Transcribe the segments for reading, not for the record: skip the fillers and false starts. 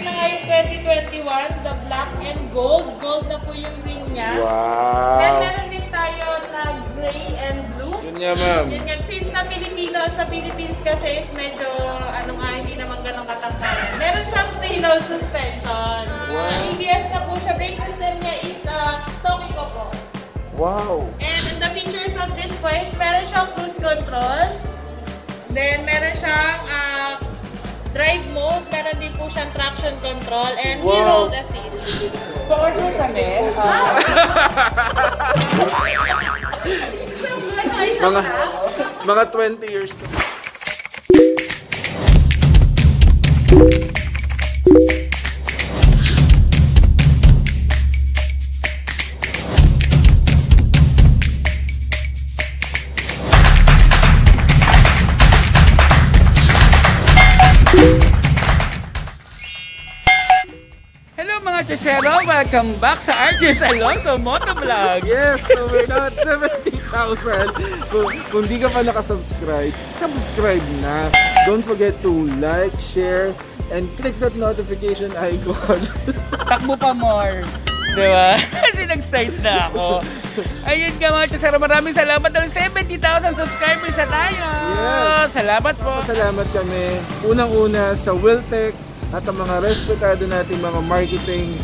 na nga yung 2021, the black and gold. Gold na po yung ring niya. Wow! Then meron din tayo na gray and blue. Yun nga, ma'am. Yun nga, since na sa Philippines kasi is medyo, hindi naman ganun katangkalan. Meron siyang preload suspension. Wow! ABS na po siya. Brake system niya is Tokico po. Wow! And the features of this po is meron siyang cruise control. Then meron siyang drive mode, meron din po siyang traction control, and road assist. Pa-order kami. Mga 20 years to. Hello mga Chesero! Welcome back sa RJ's Alonso Motovlog! Yes! So we're now at 70,000. Kung di ka pa nakasubscribe, subscribe na. Don't forget to like, share, and click that notification icon. Takbo pa more! Diba? Kasi nag-start na ako. Ayun nga mga Chesero, maraming salamat dahil 70,000 subscribers na tayo! Yes! Salamat po! Salamat kami. Unang-una sa Wiltec at ang mga respetado nating mga marketing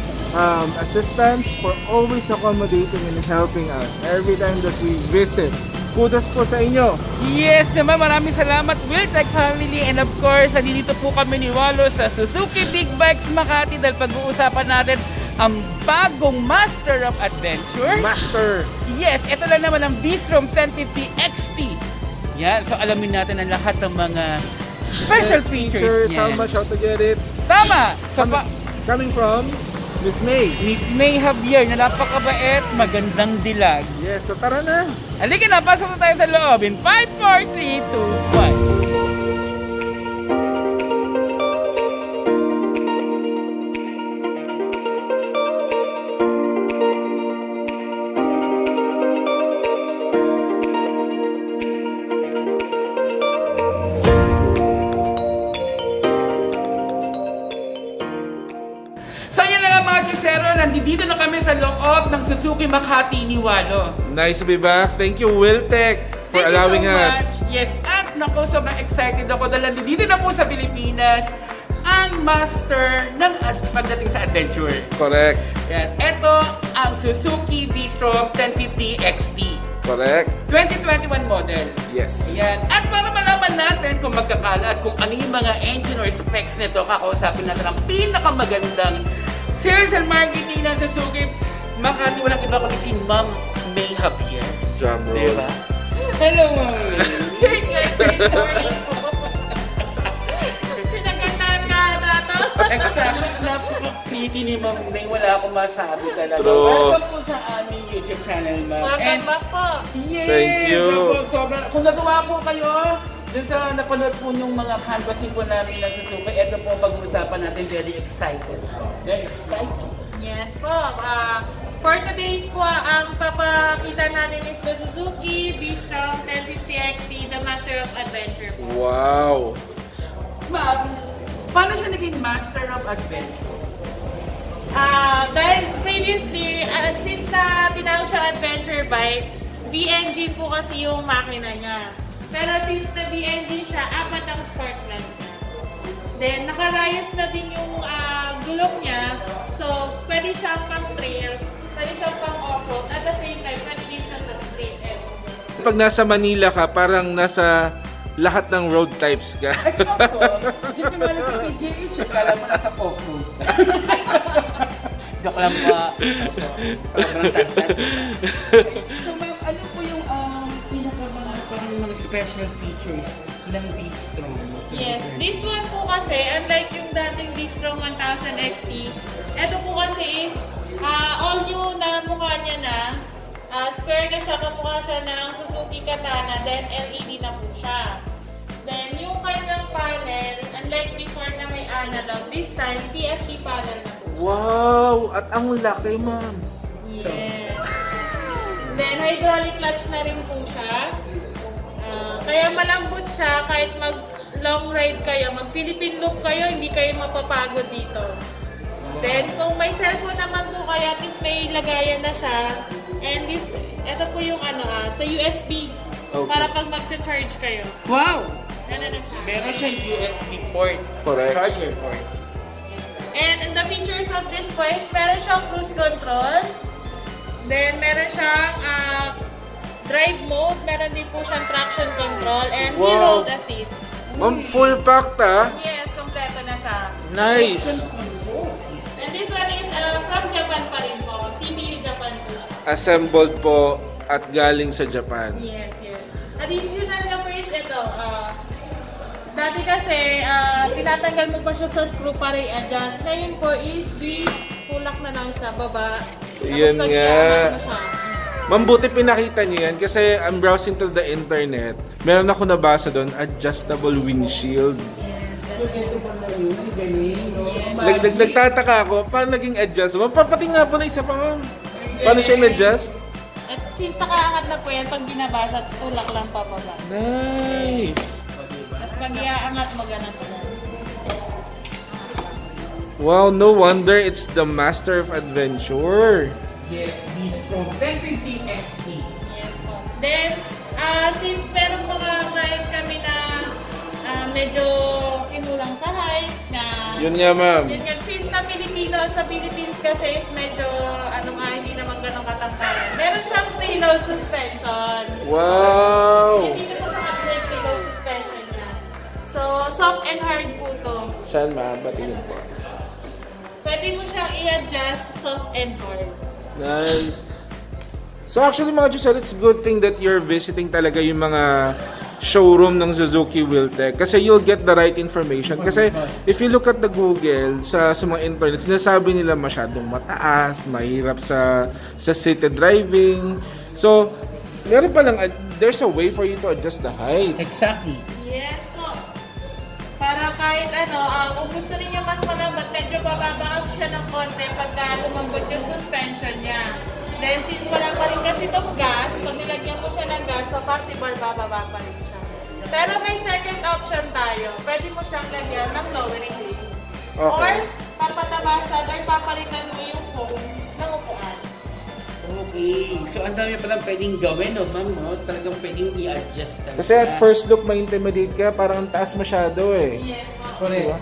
assistants for always accommodating and helping us every time that we visit. Kudos po sa inyo! Yes naman, maraming salamat Wiltec family, and of course, nandito po kami ni Walo sa Suzuki Big Bikes Makati dahil pag-uusapan natin ang bagong Master of Adventure. Master! Yes, ito lang naman ang V-Strom 1050 XT. Yan, so alamin natin ang lahat ng mga special features how much, how to get it. Tama! So, coming from Miss May. Miss May Javier na napakabait, magandang dilag. Yes, so tara na! Halika na, pasok na tayo sa loob in 5, 4, 3, 2, 1. Nandito na kami sa loob ng Suzuki Makati ni Walo. Nice to be back. Thank you Wiltec for allowing us. Yes, at naku, sobrang excited ako dahil nandito na po sa Pilipinas ang master ng pagdating sa adventure. Correct. Yan. Ito ang Suzuki V-Strom 1050 XT. Correct. 2021 model. Yes. Yan. At para malaman natin kung magkakala at kung ano yung mga engine or specs nito, kakausapin natin ang pinakamagandang sales and marketing ng Suzuki Makati. Walang iba kundi si Ma'am May Javier. Drum roll. Diba? Hello, Ma'am May. Pinagandaan ka na to. Exactly. Napaka-pretty ni Ma'am May. Wala akong masabi talaga. True. Welcome po sa aming YouTube channel, Ma'am. Welcome back po. Yes! Thank you. Sobrang, kung nagawa po kayo, dun sa napanood po yung mga canvassing po namin ng Suzuki, ito po pag-uusapan natin, very excited. Very excited. Yes po. For today's po, ang papakita natin is the Suzuki V-Strom 1050 XT, the Master of Adventure po. Wow! Ma'am, paano siya naging Master of Adventure? Dahil previously, since na tinawag siya adventure bike, V-engine po kasi yung makina niya. Pero since na V-engine siya, apat ang spark plug niya. Then, nakarayos na din yung gulong niya. So, pwede siyang pang-trail, pwede siyang pang-off-road. At the same time, pwede din siya sa straight edge. Pag nasa Manila ka, parang nasa lahat ng road types ka. Exacto. Hindi ko naman sa PGH, kala mo nasa off-road. Joke lang pa. Sobrang tagtag. So, ma'am, ano po yung mga special features ng V-Strom? Yes, this one po kasi, unlike yung dating V-Strom 1000 XT, ito po kasi is all new na mukha niya na. Square na siya, kamukha siya ng Suzuki Katana, then LED na po siya. Then yung kanyang panel, unlike before na may analog, this time TFT panel na po. Wow! At ang laki, ma'am. Yes. Then hydraulic clutch na rin po siya. Kaya malambot siya kahit mag long ride kayo, mag Philippine loop kayo, hindi kayo mapapagod dito. Then, kung may cellphone naman po kayo, at least may lagayan na siya. And this, ito po yung sa USB. Okay. Para pag mag-charge kayo. Wow! Ganun na siya. Meron siyang USB port. Correct. Charger port. And the features of this po is meron siyang cruise control. Then, meron siyang drive mode. Meron din po siyang traction control. And wheel load assist. Ma'am, full pack ta. Yes, kompleto na siya. Nice. And this one is from Japan pa rin po. CPU Japan po. Assembled po at galing sa Japan. Yes, yes. Additional na po is ito. Dati kasi, tinatanggal mo pa siya sa screw para i-adjust. Ngayon po is tulak na lang siya, baba. Yan Tapos nga. mo siya. Ma'am, buti pinakita niyo yan kasi I'm browsing through the internet. Meron ako nabasa doon, adjustable windshield. Nagtataka ako, paano naging adjust? Mapapating nga po na isa pa, ma'am. Paano siya in-adjust? At since nakaangat na po yan, pag binabasa, tulak lang pa baba. Nice! Tapos pag iaangat mo, ganun po lang. Wow, no wonder it's the Master of Adventure. Yes, this from 1050 XT. Yes po. Then, since meron mga client kami na medyo kinulang sa height, na Yun nga, ma'am. yun nga, since na Pilipino, sa Philippines kasi is medyo, hindi naman ganun katangkaran. Meron siyang preload suspension. Wow! Hindi na po sa kapila yung preload suspension niya. So, soft and hard po to. Saan, ma'am? Patingin po. Pwede mo siyang i-adjust soft and hard. Nice. So actually mga Giselle, it's a good thing that you're visiting talaga yung mga showroom ng Suzuki Wheeltech kasi you'll get the right information. Kasi if you look at the Google, sa mga internet, sinasabi nila masyadong mataas, mahirap sa seated driving. So, meron pa lang, there's a way for you to adjust the height. Exactly. Yes po. Para kahit kung gusto niyo mas malambot, medyo bababa kasi siya ng konti pagka lumambot yung suspension niya. Then since wala pa rin kasi itong gas, pag nilagyan mo siya ng gas, so possible bababa pa rin siya. Pero may second option tayo. Pwede mo siyang lagyan ng lowering wheel. Okay. Or papatabasan or papalitan mo yung foam ng upuan. Okay. So, ang dami palang pwedeng gawin, no, ma'am, no? Talagang pwedeng i-adjust talaga. Kasi at first look, ma-intimidate ka, parang ang taas masyado eh. Yes, ma'am. Correct.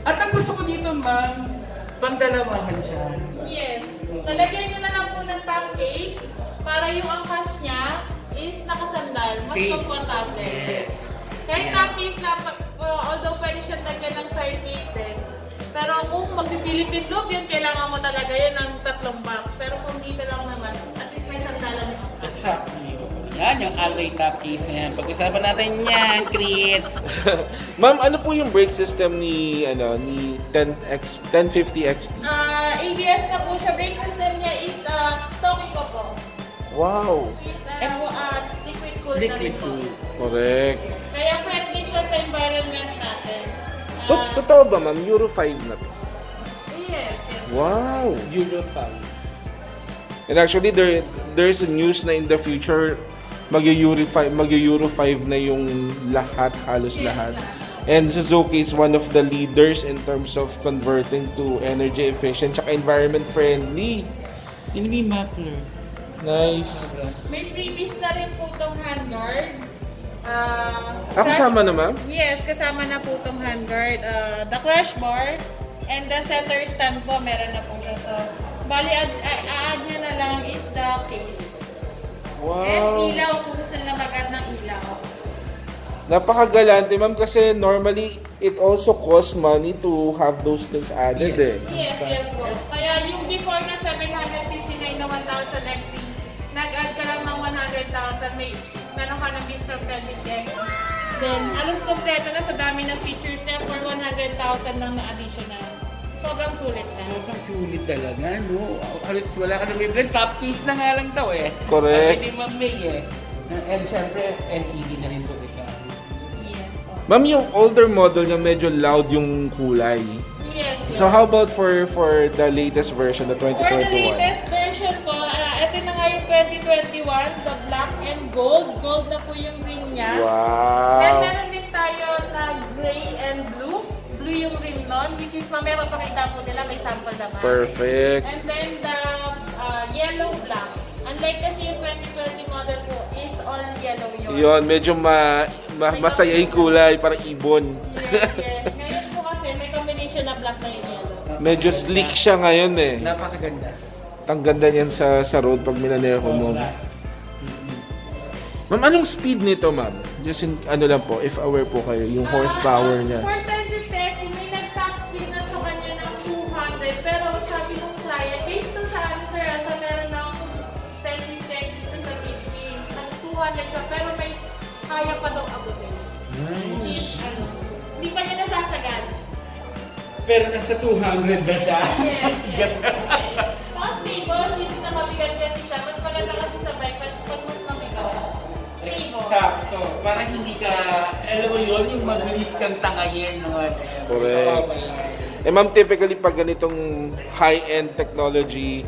At ang gusto ko dito, ma'am, pangdalawahan siya. Yes. Nalagyan nyo na lang po ng top cage para yung angkas niya is nakasandal. Mas Safe. komportable. Yes. Kahit top cage na, although pwede siyang lagyan ng side cage din. Pero kung mag-Philippine loop, yun kailangan mo talaga yun ng 3 box. Pero kung dito lang naman, at least may sandalan yung angkas. Exactly. Yan, yung alloy top case na yan. Pag-usapan natin yan, Chris. Ma'am, ano po yung brake system ni 1050 XT? ABS na po siya. Brake system niya is Tokico po. Wow! Is liquid cool na rin Liquid po. cool. Correct. Kaya friendly siya sa environment natin. Totoo ba, ma'am? Euro 5 na to? Yes, yes. Wow! Euro 5. And actually, there's a news na in the future, mag-Euro 5 na yung lahat, halos lahat. And Suzuki is one of the leaders in terms of converting to energy efficient at environment friendly. Yun yung muffler. Nice. May freebies na rin po itong handguard. Kasama na, ma'am? Yes, kasama na po itong handguard. The crash bar and the center stand po, meron na po siya. So, bali, add nyo na lang is the case. Wow. And ilaw kung gusto na mag-add ng ilaw. Napakagalante, ma'am, kasi normally it also costs money to have those things added eh. Yes, yes po. Kaya yung before na 759 na 1,000 XC, nag-add ka lang ng 100,000, meron ka ng gift from Credit Deck. Then, alos kompleto na sa dami ng features niya for 100,000 lang na additional. Sobrang sulit na. Sobrang sulit talaga, no? Halos wala ka na may blend. Top case na nga lang daw eh. Correct. Pwede mamay eh. And syempre, LED na rin po ito. Yes po. Ma'am, yung older model niya medyo loud yung kulay. Yes. So how about for the latest version, the 2021? For the latest version po, ito na nga yung 2021, the black and gold. Gold na po yung rim niya. Then Wow! meron din tayo na gray and blue. Blue yung rim nun, which is mamaya mapakita po nila may naman. Perfect. And then the yellow black. Unlike kasi yung 2020 model po is all yellow yun. Yun, medyo masaya yung kulay, parang ibon. Yes. Ngayon po kasi may combination na black na yung yellow. Medyo sleek siya ngayon eh. Napakaganda. Ang ganda niyan sa road pag minaneho mo. Ma'am, anong speed nito, ma'am? Just in, ano lang po, if aware po kayo, yung horsepower niya. For 1050, may nag-top speed na sa kanya ng 200, pero sabi ng client, based to sa ano, sir, sa meron ng 1050 dito sa 50, ng 200 siya, pero may kaya pa daw abutin. Nice. Hindi pa niya nasasagan. Pero nasa 200 na siya. Yes. Mas stable, since na mabigat kasi siya, mas maganda kasi sa bike, pag mas mabigat. Sakto. Parang hindi ka, alam mo yun, yung mabilis kang tangayin. Correct. Ma'am, typically pag ganitong high-end technology,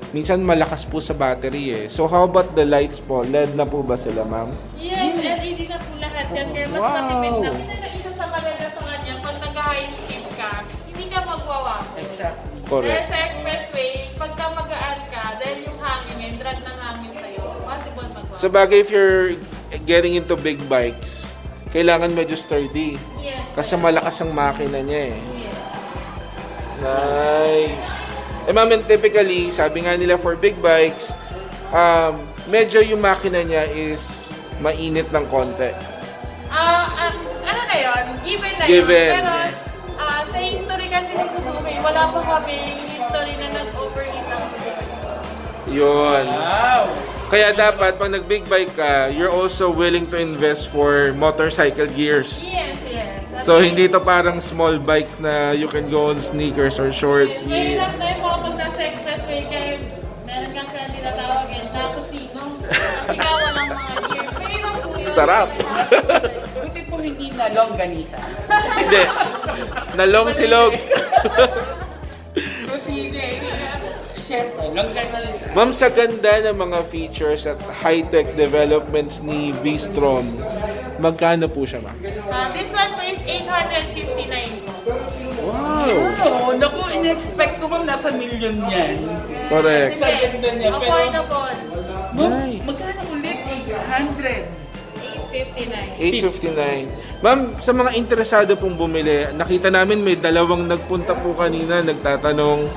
minsan malakas po sa battery eh. So how about the lights po? LED na po ba sila, ma'am? Yes, LED na po lahat yan. Kaya mas matipid na. Yun na isa sa maganda sa kanya, pag nag-high speed ka, hindi ka magwawa. Exactly. Correct. Dahil sa expressway, pagka magaan ka, dahil yung hangin, yung drag ng hangin sa'yo, possible magwawa. So bagay if you're getting into big bikes, kailangan medyo sturdy. Yes. Kasi malakas ang makina niya eh. Yes. Nice. Ma'am, typically, sabi nga nila for big bikes, medyo yung makina niya is mainit ng konti. Ano na yun? Given na Given. yun. Pero sa history kasi ng Suzuki, wala pa kami history na nag-overheat ang Suzuki. Yun. Wow! Kaya dapat, pag nag-big bike ka, you're also willing to invest for motorcycle gears. Yes, yes. So, hindi to parang small bikes na you can go on sneakers or shorts. Very lang tayo po kapag nasa expressway kayo, meron kang sila tinatawag yan, tapusino. Kasi ka walang mga gears. Pero po yun. Sarap. Buti po hindi na longganisa. Hindi. Nalong silog. Kasi hindi. Siyempre, longganisa. Ma'am, sa ganda ng mga features at high-tech developments ni V-Strom, magkano po siya, ma'am? This one po is 859 po. Wow! Oh, naku, in-expect ko bang nasa million yan. Correct. Sa ganda niya. Pero, Affordable. Nice. magkano ulit? 800. 859. 859. Ma'am, sa mga interesado pong bumili, nakita namin may dalawang nagpunta po kanina, nagtatanong,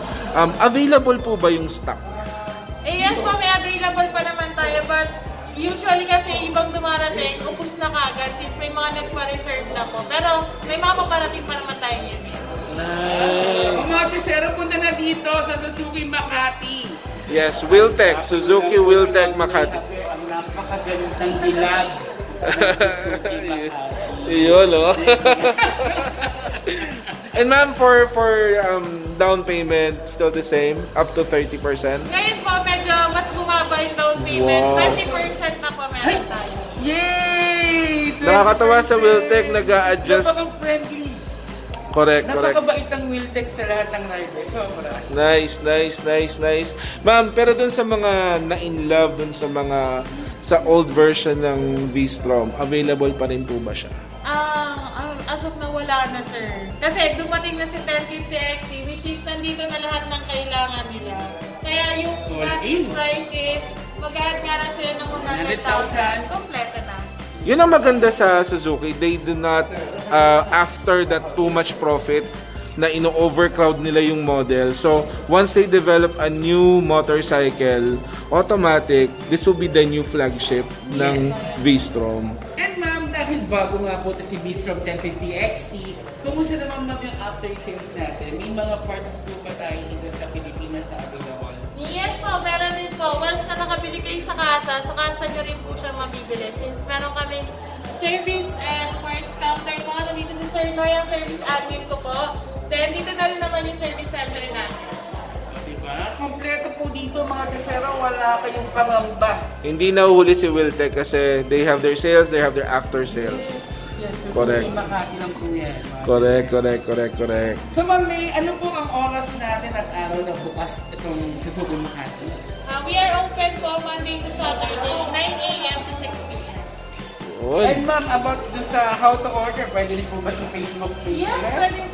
available po ba yung stock? Yes po, may available pa naman tayo, but usually kasi ibang dumarating, upos na kagad since may mga nagpa-reserve na po. Pero may mga paparating pa naman tayo yun. Nice. Mga tisero, punta na dito sa Suzuki Makati. Yes, Wiltec, Suzuki Wiltec Makati. Ang napakagandang dilag. Yun, no? And ma'am, for down payment, still the same? Up to 30%? Ngayon po, medyo mas bumaba yung down payment. Wow. 20% na po meron tayo. Yay! Nakakatawa sa Wiltec, nag-a-adjust. Napaka-friendly. Correct, correct. Napakabait ang Wiltec sa lahat ng rider. Sobra. Nice. Ma'am, pero dun sa mga na-in-love, dun sa mga sa old version ng V-Strom, available pa rin po ba siya? As of na wala na, sir. Kasi dumating na si 1050 XT, which is nandito na lahat ng kailangan nila. Kaya yung dating price is, mag-add nga lang sila ng 100,000, kompleto na. Yun ang maganda sa Suzuki, they do not, after that too much profit, na ino-overcrowd nila yung model. So, once they develop a new motorcycle, automatic, this will be the new flagship ng V-Strom. And ma'am, dahil bago nga po ito si V-Strom 1050 XT, kumusta naman ma'am yung after sales natin? May mga parts po ba tayo dito sa Pilipinas na available? Yes po, meron din po. Once na nakabili kayo sa kasa nyo rin po siya mabibili. Since meron kami service and parts counter po. Nandito si Sir Noy, ang service admin ko po. Then, dito na rin naman yung service center natin. Diba? Kompleto po dito mga kasero, wala kayong pangamba. Hindi nahuhuli si Wiltec kasi they have their sales, they have their after sales. Yes, so Correct. Makati lang po yan. Correct. So ma'am, ano po ang oras natin at araw na bukas itong Suzuki Makati? We are open po Monday to Saturday, 9 a.m. to 6 p.m. Yun. And ma'am, about dun sa how to order, pwede rin po ba sa Facebook page? Yes,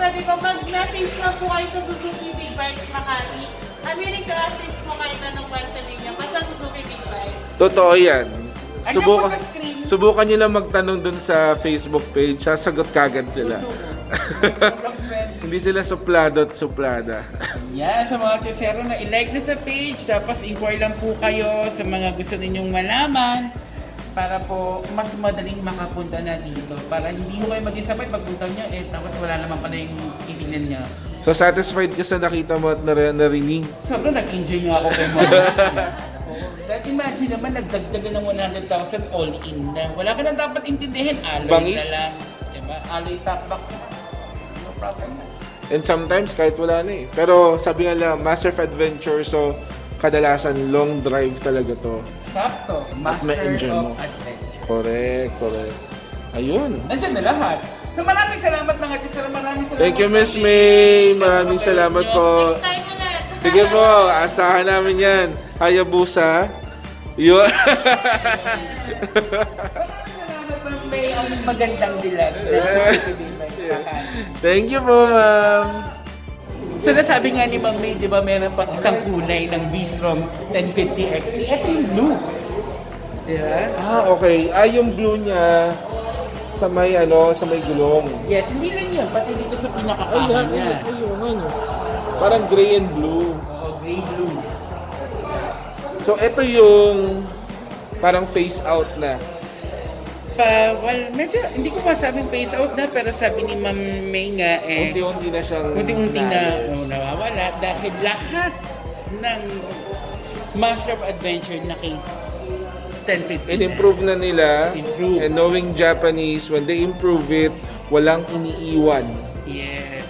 pwede po. Mag-message lang po kayo sa Suzuki Big Bikes Makati. I'm willing to assist mo kahit anong question ninyo. Basta Suzuki Big Bikes. Totoo yan. Subukan sa screen. Subukan nyo lang magtanong dun sa Facebook page. Sasagot kagad sila. Hindi sila suplado at suplada. Yan, sa mga kusero na i-like na sa page, tapos inquire lang po kayo sa mga gusto ninyong malaman para po mas madaling makapunta na dito. Para hindi mo kayo mag-isapay pagpunta nyo, tapos wala naman pala yung titingnan nyo. So satisfied ka sa nakita mo at narinig? Sobrang nag-enjoy nga ako kay Mama. Dahil imagine naman, nagdagdagan ng 100,000 all-in na. Wala ka na dapat intindihin, alloy Bangis. na lang. Diba? Alloy top box na. No problem na. And sometimes kahit wala na eh. Pero sabi nga lang, Master of Adventure, so kadalasan long drive talaga to. Sakto. At may Master engine mo. of Adventure. Correct. Ayun. Nandiyan na lahat. So maraming salamat mga teacher. Maraming salamat. Thank you, Miss May. Maraming salamat po. Next time ulit. Sige po, asahan namin yan. Hayabusa. Yun. Maraming salamat Ma'am May. Ang magandang dilag. Thank you po, ma'am. So nasabi nga ni Ma'am May, di ba meron pang isang kulay ng V-Strom 1050 XT. Ito yung blue. Diba? Okay. Yung blue niya sa may gulong. Yes, hindi lang yun. Pati dito sa pinakakahan niya. Ayun. Parang gray and blue. Oo, gray blue. So ito yung parang face out na. Well, medyo, hindi ko masabing face out na, pero sabi ni Ma'am May nga, Unti-unti na siyang unti-unti na nawawala dahil lahat ng Master of Adventure na kay 1050 in-improve na nila. Improve. And knowing Japanese, when they improve it, walang iniiwan. Yes.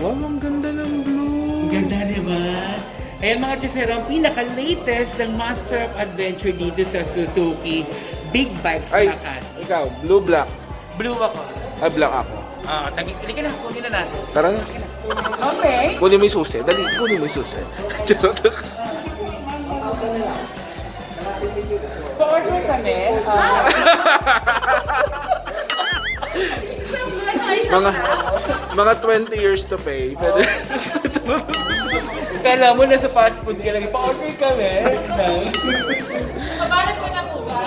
Wow, ang ganda ng blue. Ang ganda, di ba? Ayan mga chesero, ang pinaka-latest ng Master of Adventure dito sa Suzuki Big Bikes Ay, Makati. ikaw, blue-black. Blue ako. Black ako. Tagis. Hindi ka na, kunin na natin. Tara na. Okay. Kunin mo yung susi. Dali, kunin mo yung susi. Charot. Pa-order kami. Mga 20 years to pay. Pwede. Kala mo na sa fast food ka lang. Pa-order kami. Kabalat ko na po ba?